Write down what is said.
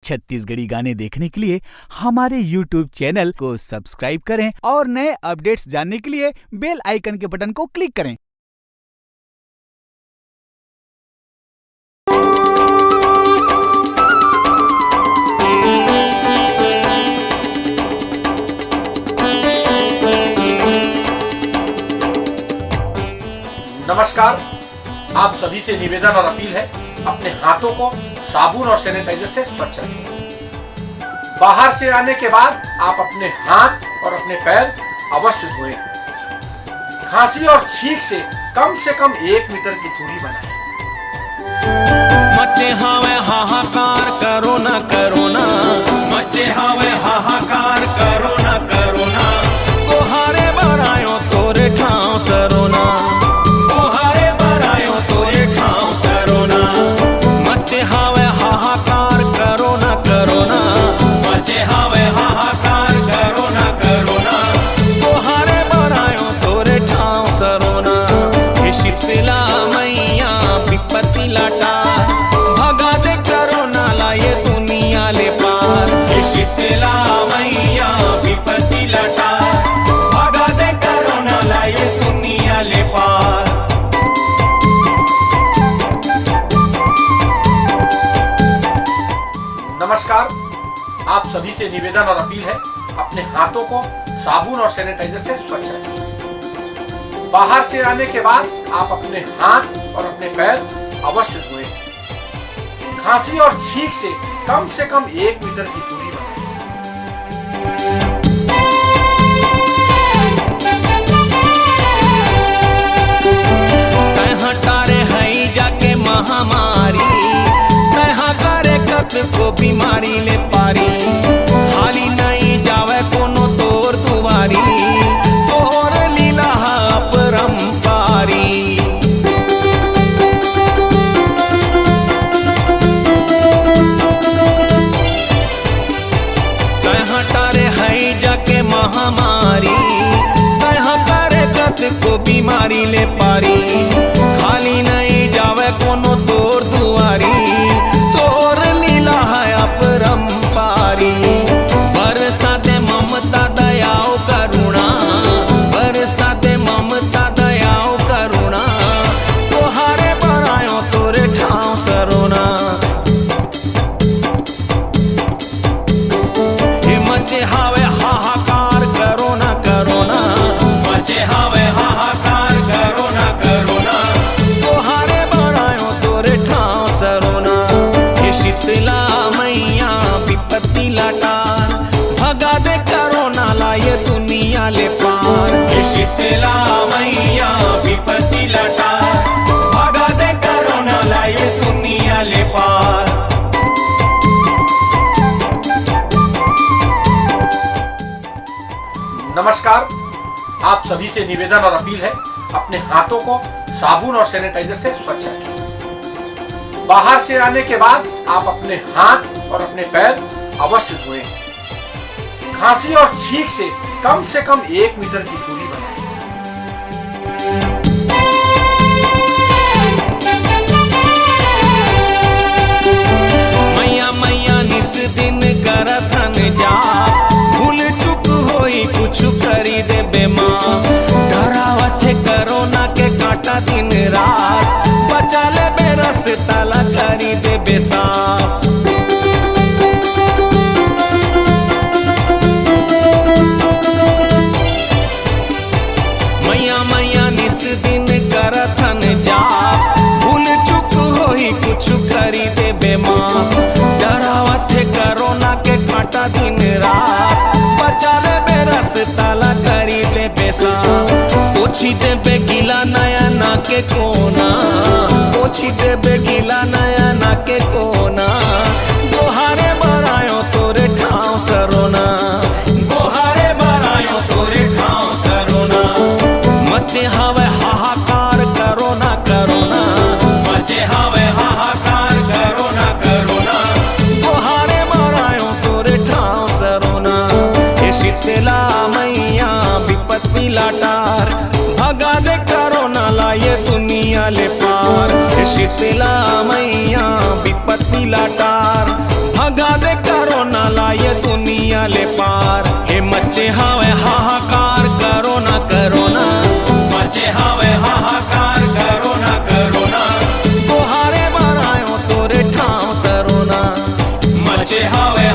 छत्तीसगढ़ी गाने देखने के लिए हमारे YouTube चैनल को सब्सक्राइब करें और नए अपडेट्स जानने के लिए बेल आइकन के बटन को क्लिक करें। नमस्कार, आप सभी से निवेदन और अपील है, अपने हाथों को साबुन और सैनिटाइजर से स्वच्छ रखें। बाहर से आने के बाद आप अपने हाथ और अपने पैर अवश्य धोएं। खांसी और छींक से कम 1 मीटर की दूरी बनाएं। मचे हावे हाहाकार करोना करोना, मचे हावे हाहाकार करोना करोना, कोहारे बरायो तोरे ठाव सरोना, कोहारे बरायो तोरे ठाव सरोना। मचे हावे हाहाकार करोना करोना, मचे हावे हाहाकार करोना करोना, कोहारे बरायो तोरे ठाव सरोना। हे शीतला मैया विपत्ति लाटा, भगा दे करोना लाए दुनिया ले पार। हे शीतला मैया विपत्ति लाटा, भगा दे करोना लाए दुनिया ले पार। नमस्कार, आप सभी से निवेदन और अपील है, अपने हाथों को साबुन और सैनिटाइजर से स्वच्छ रखें। बाहर से आने के बाद आप अपने हाथ और अपने पैर अवश्य धोएं। खांसी और छींक से कम 1 मीटर की दूरी बनाएं। तहाँ टारे हई जाके महामारी, तहाँ करे कत को बीमारी ले पारी। खाली नहीं जावे कोनो तोर दुआरी, तोर लीला अपरंपारी। तहाँ टारे हई जाके महामारी, तहाँ करे कत को बीमारी ले पारी। खाली नहीं जावे कोनो तोर दुआरी, तोर लीला है अपरंपारी। बरसाते ममता दयाओ करुणा, बरसाते ममता दयाओ करुणा, तोहारे बरायो तोरे ठाव सरोना। हे मचे हावे हाहाकार करोना करोना, मचे हावे हाहाकार करोना करोना, तोहारे बरायो तोरे ठाव सरोना। हे शीतला मैया विपत्ति लाटार, भगा दे करोना लाए दुनिया ले पार। हे शीतला मैया विपत्ति लाटार, भगा दे करोना लाए दुनिया ले पार। नमस्कार, आप सभी से निवेदन और अपील है, अपने हाथों को साबुन और सैनिटाइजर से स्वच्छ रखें। बाहर से आने के बाद आप अपने हाथ और अपने पैर अवश्य धोएं। खांसी और छींक से कम 1 मीटर की दूरी बनाएं। मैया मैया निस दिन करथन जा, भूल चुक होई कुछ करी दे बेमार। डरावत है करोना के काटा दिन रात, बचा ले बेरस ताला करी दे बेसाफ। मैया मैया निस दिन करथन जा, भूल चुक होई कुछ करी दे बेमार। डरावत है करोना के काटा दिन रात, बचा ले बेरस ताला करी दे बेसाफ। ओछी दे बेगिला नया ना के कोना, ओछी दे बेगिला नया ना के कोना, गोहारे बरायो तोरे ठाव सरोना, गोहारे बरायो तोरे ठाव सरोना। मचे हावे हाहाकार करोना करोना, मचे हावे हाहाकार करोना करोना, गोहारे बरायो तोरे ठाव सरोना। हे शीतला मैया विपत्ति लाटार, भगा दे करोना लाए दुनिया ले पार। हे शीतला मैया विपत्ति लाटार, भगा दे दुनिया ले पार। हे मचे हावे हाहाकार करोना करोना, मचे हावे हाहाकार करोना करोना, तोहारे बनायो तोरे ठाव सरोना, मचे हावे